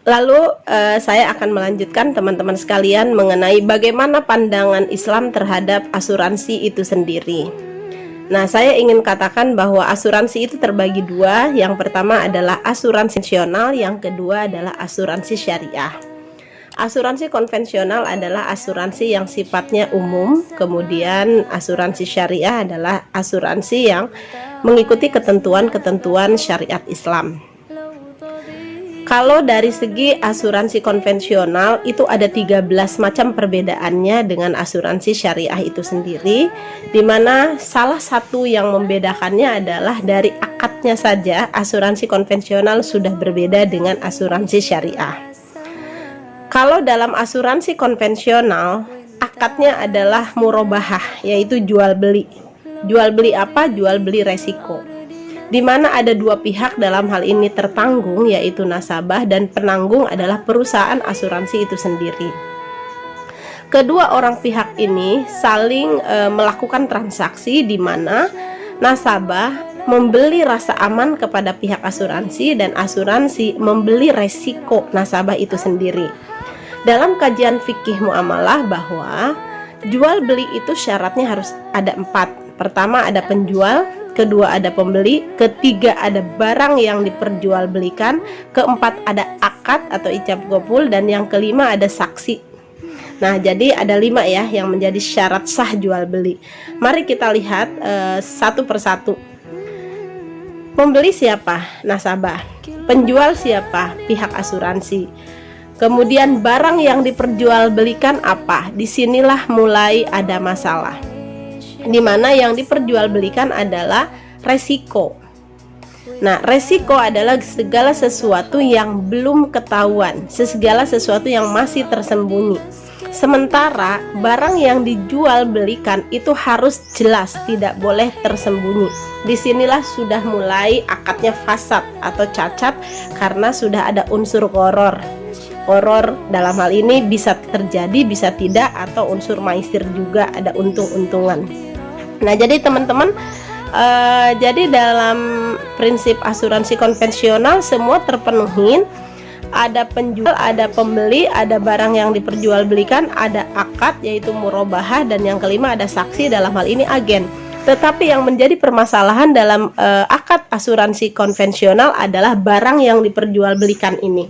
Lalu saya akan melanjutkan teman-teman sekalian mengenai bagaimana pandangan Islam terhadap asuransi itu sendiri. Nah, saya ingin katakan bahwa asuransi itu terbagi dua. Yang pertama adalah asuransi konvensional, yang kedua adalah asuransi syariah. Asuransi konvensional adalah asuransi yang sifatnya umum, kemudian asuransi syariah adalah asuransi yang mengikuti ketentuan-ketentuan syariat Islam. Kalau dari segi asuransi konvensional itu ada 13 macam perbedaannya dengan asuransi syariah itu sendiri, di mana salah satu yang membedakannya adalah dari akadnya saja asuransi konvensional sudah berbeda dengan asuransi syariah. Kalau dalam asuransi konvensional, akadnya adalah murabahah, yaitu jual beli. Jual beli apa? Jual beli resiko. Di mana ada dua pihak dalam hal ini tertanggung, yaitu nasabah, dan penanggung adalah perusahaan asuransi itu sendiri. Kedua orang pihak ini saling melakukan transaksi di mana nasabah membeli rasa aman kepada pihak asuransi dan asuransi membeli resiko nasabah itu sendiri. Dalam kajian fikih muamalah bahwa jual beli itu syaratnya harus ada 4. Pertama ada penjual, kedua ada pembeli, ketiga ada barang yang diperjualbelikan, keempat ada akad atau ijab qabul, dan yang kelima ada saksi. Nah, jadi ada 5 ya yang menjadi syarat sah jual beli. Mari kita lihat satu persatu. Pembeli siapa? Nasabah. Penjual siapa? Pihak asuransi. Kemudian barang yang diperjualbelikan apa? Disinilah mulai ada masalah, di mana yang diperjualbelikan adalah resiko. Nah, resiko adalah segala sesuatu yang belum ketahuan, segala sesuatu yang masih tersembunyi. Sementara barang yang dijual belikan itu harus jelas, tidak boleh tersembunyi. Disinilah sudah mulai akadnya fasad atau cacat karena sudah ada unsur gharar. Gharar dalam hal ini bisa terjadi, bisa tidak, atau unsur maisir juga, ada untung-untungan. Nah, jadi teman-teman, jadi dalam prinsip asuransi konvensional semua terpenuhi. Ada penjual, ada pembeli, ada barang yang diperjualbelikan, ada akad yaitu murabahah, dan yang kelima ada saksi, dalam hal ini agen. Tetapi yang menjadi permasalahan dalam akad asuransi konvensional adalah barang yang diperjualbelikan ini,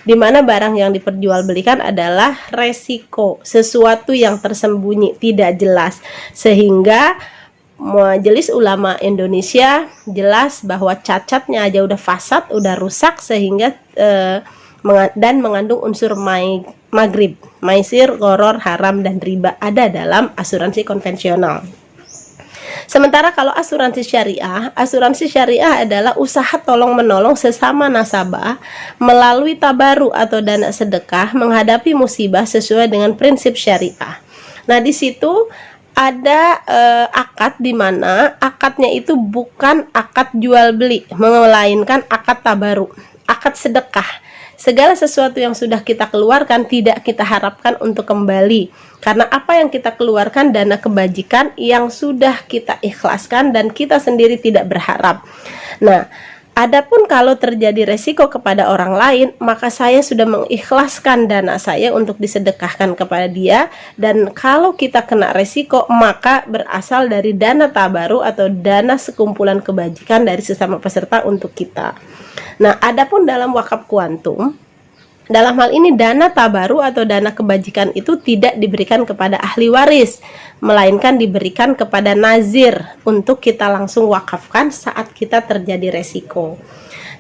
di mana barang yang diperjualbelikan adalah resiko, sesuatu yang tersembunyi, tidak jelas, sehingga Majelis Ulama Indonesia jelas bahwa cacatnya aja udah fasad, udah rusak, sehingga dan mengandung unsur maghrib, maisir, gharar, haram, dan riba ada dalam asuransi konvensional. Sementara kalau asuransi syariah adalah usaha tolong menolong sesama nasabah melalui tabaru atau dana sedekah menghadapi musibah sesuai dengan prinsip syariah. Nah, di situ ada akad, di mana akadnya itu bukan akad jual beli, melainkan akad tabaru, akad sedekah. Segala sesuatu yang sudah kita keluarkan tidak kita harapkan untuk kembali, karena apa yang kita keluarkan dana kebajikan yang sudah kita ikhlaskan dan kita sendiri tidak berharap. Nah, adapun kalau terjadi resiko kepada orang lain, maka saya sudah mengikhlaskan dana saya untuk disedekahkan kepada dia, dan kalau kita kena resiko maka berasal dari dana tabaru atau dana sekumpulan kebajikan dari sesama peserta untuk kita. Nah, adapun dalam wakaf kuantum, dalam hal ini dana tabaru atau dana kebajikan itu tidak diberikan kepada ahli waris, melainkan diberikan kepada nazir untuk kita langsung wakafkan saat kita terjadi resiko.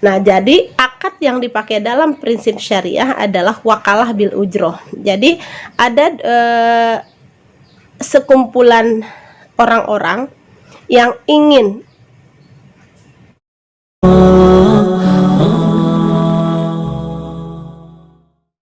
Nah, jadi akad yang dipakai dalam prinsip syariah adalah wakalah bil ujroh. Jadi ada sekumpulan orang-orang yang ingin